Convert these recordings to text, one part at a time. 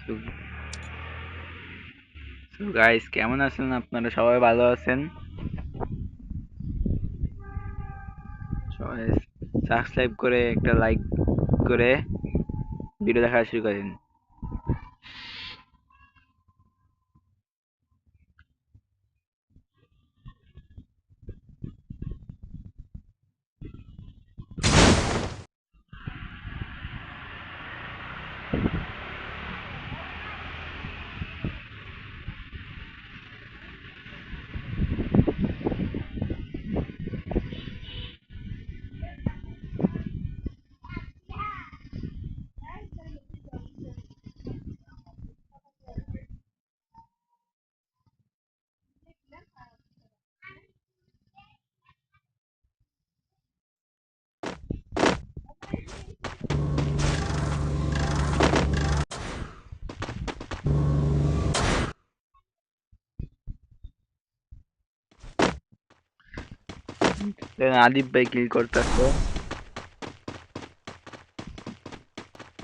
তো গাইস, কেমন আছেন আপনারা? সবাই ভালো আছেন? সবাই সাবস্ক্রাইব করে একটা লাইক করে ভিডিও দেখা শুরু করেন। দেখেন আদিব ভাই কিল করতেছে।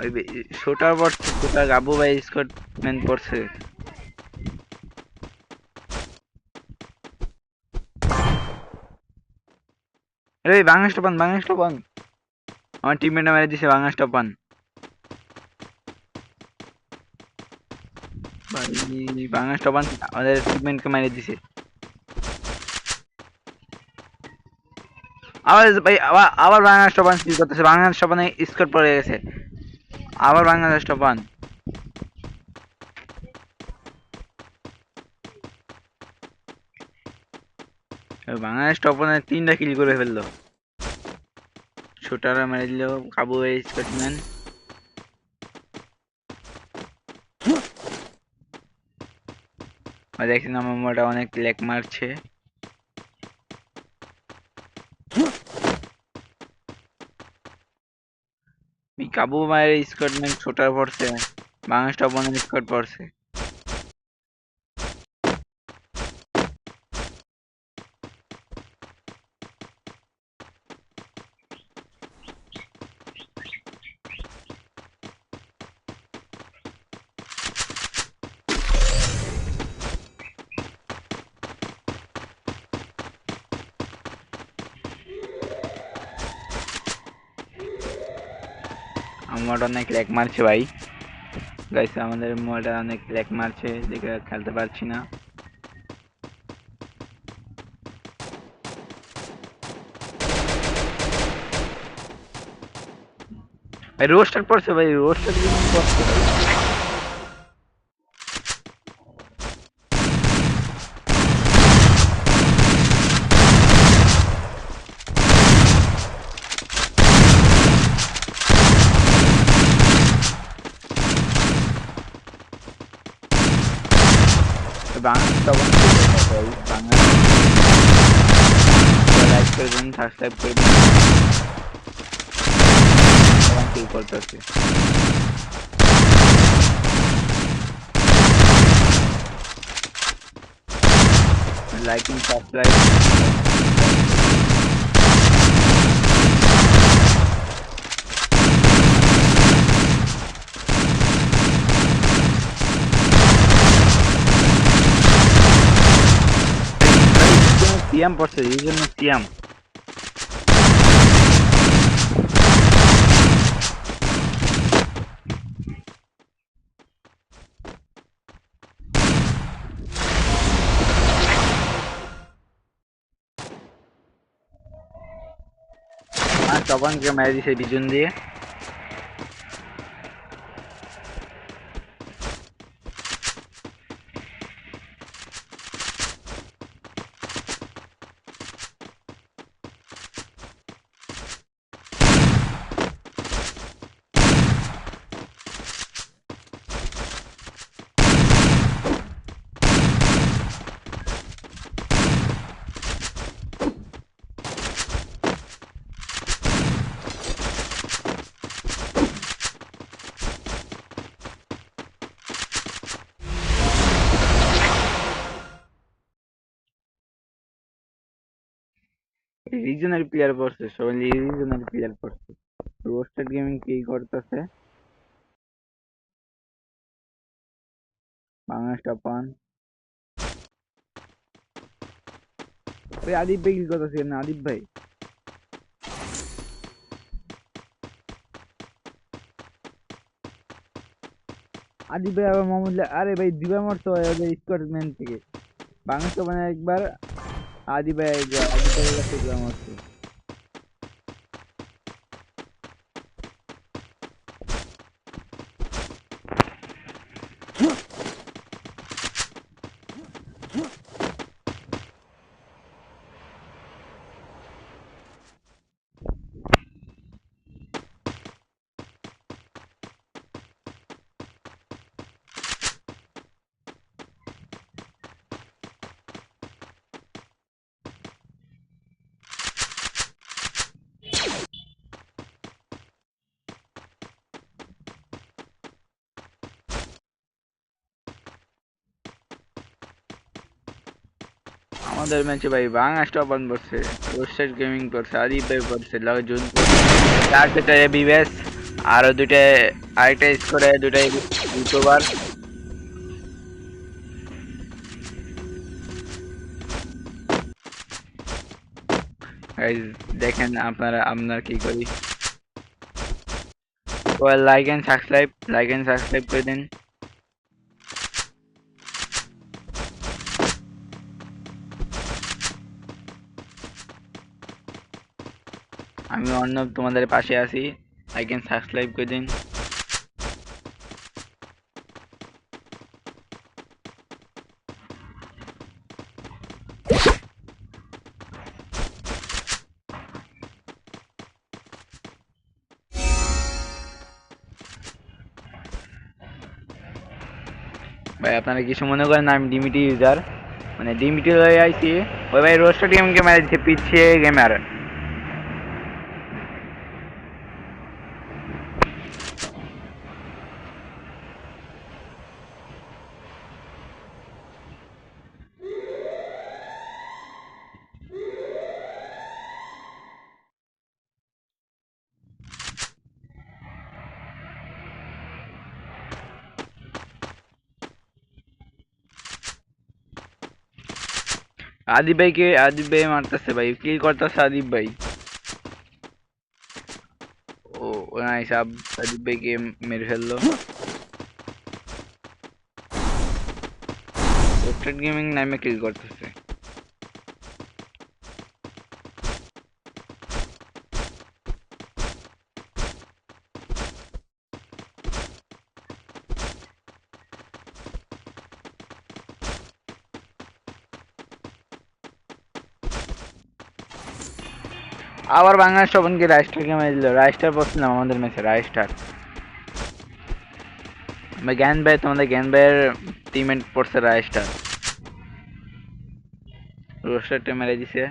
ওই শোটার পড়ছে, শোটার আবু ভাই স্কটম্যান পড়ছে। আরে বাংলাদেশটা পান, বাংলাদেশটা পান। আমার টিমমেটটা মেরে দিছে, বাংলাদেশটা পান। ভাই বাংলাদেশটা পান আমাদের টিমমেটকে মেরে দিছে। আবার ভাই আবার আবার বাংলাদেশটা পান কিল করতেছে, বাংলাদেশটা পানে স্কট পড়ে গেছে। আবার বাংলাদেশটা পান। বাংলাদেশ টপনে 3টা কিল করে ফেললো। শুটাররা মেরে দিল কাবু স্কটম্যান। দেখছেন আমার মোটা অনেক লেক মারছে। কাবু মায়ের স্কটম্যান শুটার পড়ছে, বাংলাদেশ টপনের স্কট পড়ছে। আমার অনেক লেক মারছে ভাই। গাইস আমাদের মোটা অনেক লেক মারছে, দেখে খেলতে পারছি না। ভাই রোস্টার পড়ছে, ভাই রোস্টার পড়ছে ভাই। বাংলাদেশ টপন ভাই, বাংলাদেশ লাইক করে দিন, সাবস্ক্রাইব করে দিন, কি করতেছে। Like and subscribe. সিয়াম পড়ছে, এই জন্য সিয়াম। আর টপনকে মেরে দিছে বিজুন দিয়ে। রিজনাল প্লেয়ার পড়ছে, সবাই রিজনাল প্লেয়ার পড়ছে। রোস্টেড গেমিং কি করতেছে? Bangladesh top one. ওই আদিব ভাই কি কথা ছিল না? আদিব ভাই, আদিব ভাই আবার মোহাম্মদ আরে ভাই দিবা মারতো ওদের স্কটম্যান থেকে। বাংলাদেশ টপ ওয়ানে একবার আদিব ভাই, একবার আদিব ভাইয়ের কাছে দিবা মারতো। আমাদের ম্যাচে ভাই বাংলাদেশ টপ ওয়ান পড়ছে, রোস্টার গেমিং পড়ছে, আদিব ভাই পড়ছে, লগে জুন চারটা বিবেস, আরো দুইটা, আরেকটা স্কোরে দুইটা ইউটিউবার। গাইস দেখেন আপনারা, আপনার কি করি। Like and subscribe, like and subscribe করে দিন। আমি অর্ণব তোমাদের পাশে আছি, লাইক এন্ড সাবস্ক্রাইব করে দিন। ভাই আপনারা কিছু মনে করেন না, আমি ডিমিটি ইউজার, মানে ডিমিটি লয়ে আইছি। ওই ভাই রোস্টার গেমকে মেরে দিচ্ছে, পিছিয়ে গেমার। আদিব ভাইকে, আদিব ভাই মারতেছে ভাই, কিল করতেছে আদিব ভাই। ও নাইস, আদিব ভাইকে মেরে ফেললো। রোস্টার গেমিং নামে কিল করতেছে। আবার বাংলাদেশ ওপেনকে রাইস্টারকে মেরে দিল। রাইস্টার পড়ছিলাম আমাদের ম্যাচে, রাইস্টার। জ্ঞান ভাই, তোমাদের জ্ঞান ভাইয়ের টিমমেট পড়ছে রাইস্টার, রোস্টারটা মেরে দিছে।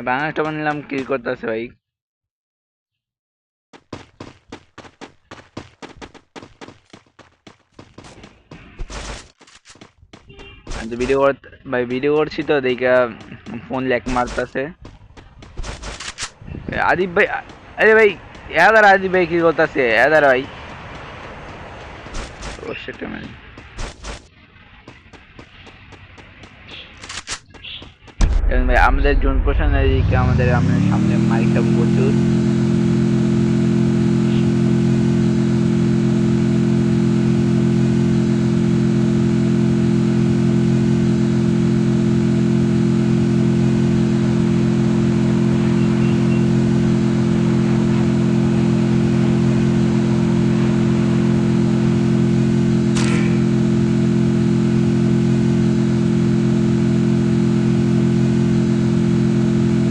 বাংলাদেশ ওপেন নিলাম, কিল করতেছে ভাই। আমি ভিডিও ভাই ভিডিও করছি তো দেখা ফোন ল্যাগ মারতেছে। আদিব ভাই, আরে ভাই এদার আদিব ভাই কি করতেছে, এদার ভাই। ও শিট ম্যান। ভাই আমাদের জোন পোষণের দিকে আমাদের সামনে মাইকটা প্রচুর।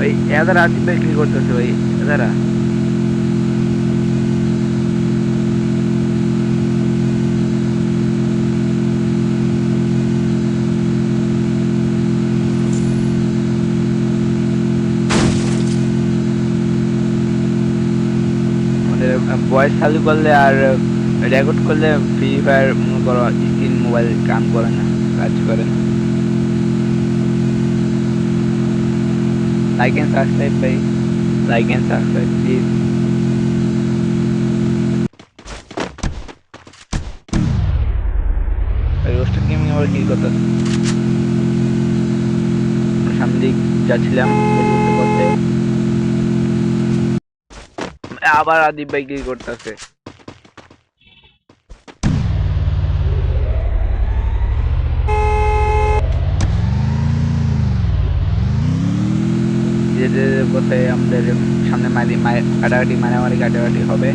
ভাই এদার আদিব ভাই কি করতেছে ভাই, এদারা। আমাদের ভয়েস চালু করলে আর রেকর্ড করলে ফ্রি ফায়ার মনে করো স্ক্রিন মোবাইল কাম করে না, কাজ করেন। লাইক এন্ড সাবস্ক্রাইব ভাই, like and subscribe please. Roster gaming আবার কি কথা, সামনে দিক যাচ্ছিলাম করতে, আবার আদিব ভাই কি করতেছে। যে পথে আমাদের সামনে মারামারি কাটাকাটি হবে,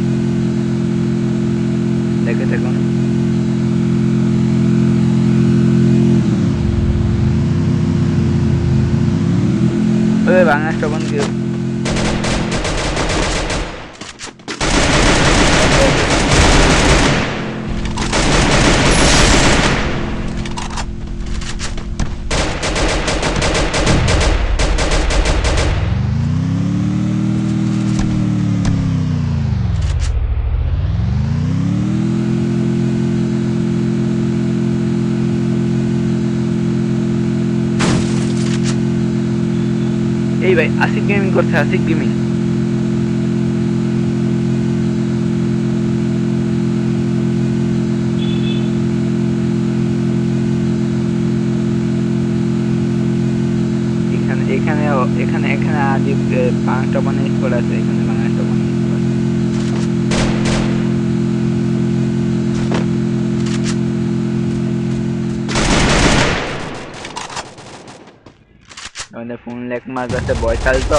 দেখে থাকুন। ওই বাংলা স্টপন কি এই ভাই আসিক গেমিং করছে, আসিক গেমিং। এখানে এখানে এখানে এখানে আদিব বাংলাটা মানে স্কোর আছে, এখানে বাংলাটা মানে স্কোর। আমাদের ফোন লেক মার কাছে বয় চালতো,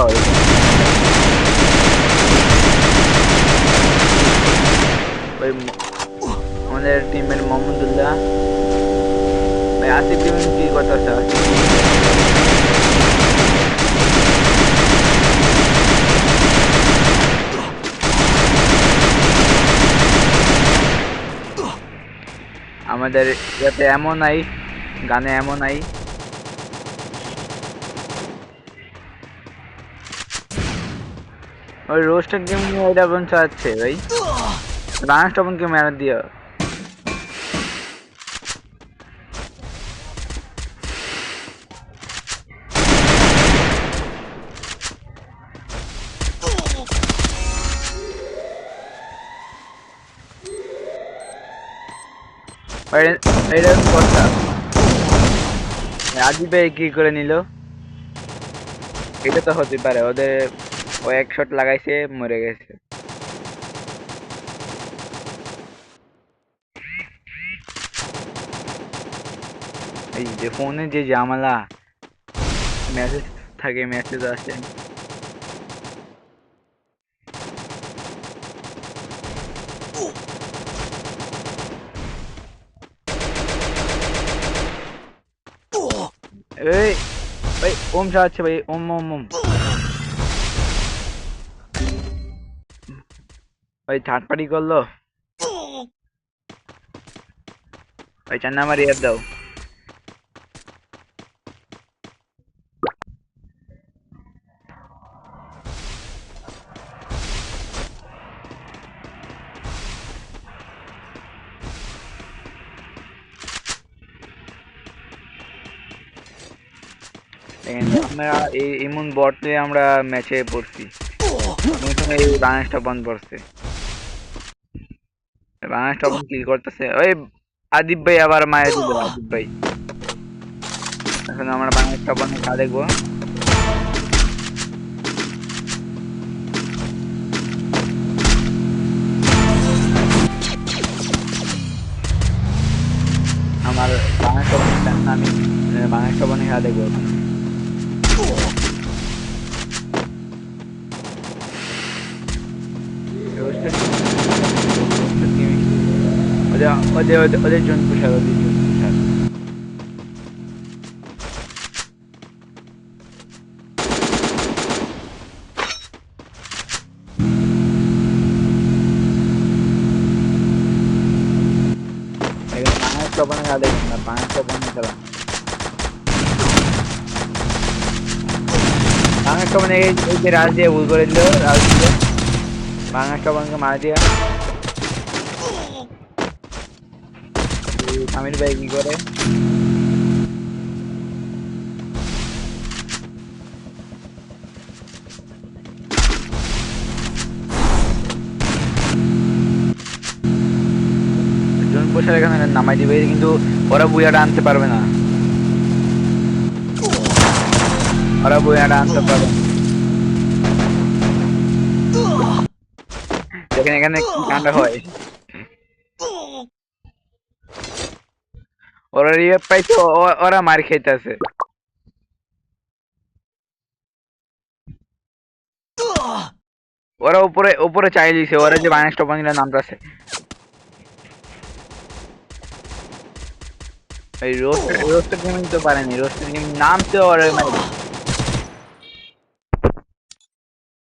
ওই আমাদের টিমের মোহাম্মদুল্লাহ ভাই। আসিফ গেমিং কি কথা আছে? আমাদের ইয়াতে এমন নাই, গানে এমন নাই। ওই রোস্টার গেম নিয়ে এটা বোন চাচ্ছে ভাই, রানাস টপনকে মেরে দিও। এটা কথা রাজীব ভাই কি করে নিল, এটা তো হতে পারে ওদের, ও এক শট লাগাইছে মরে গেছে। এই যে ফোনে যে ঝামেলা, মেসেজ থাকে, মেসেজ আসে। এই ভাই ওম চাচ্ছে ভাই, ওম ওম ওম ভাই থার্ড পার্টি করলো ভাই, 4 নাম্বার ইয়ার দাও। আমরা এই এমন বটে আমরা ম্যাচে পড়ছি, এই বাংলাদেশটা বন্ধ করছে। বাংলাদেশটা বন্ধ কি করতেছে, ওই আদিব ভাই আবার মায়ের দিল। আদিব ভাই এখন আমরা বাংলাদেশটা বন্ধ কা দেখবো। আমার বাংলাদেশটা বন্ধ, আমি বাংলাদেশটা বন্ধ খেলা দেখবো এখন। ওদের জন প্রসাদ, ওদের জন প্রসাদ। বাংলাদেশটা বন্ধ খেলা দেখবেন না, বাংলাদেশটা বন্ধ খেলা। বাংলাদেশটা মানে এই যে রাজ দিয়ে ভুল করে দিল, রাজ দিয়ে বাংলাদেশটা বন্ধকে মারা দিয়া। আমির ভাই কি করে বসে এখানে নামাই দিবে, কিন্তু ওরা বুয়াটা আনতে পারবে না, ওরা বুয়াটা আনতে পারবে না। দেখেন এখানে কি কাণ্ড হয়। ওরা রিভাইভ পাইছে, ওরা মার খাইতেছে। ওরা উপরে উপরে চাই দিছে, ওরা যে বায়াস টপ নামতেছে। এই রোস্টেড গেমিং তো পারেনি, রোস্টেড গেমিং নামছে ওরা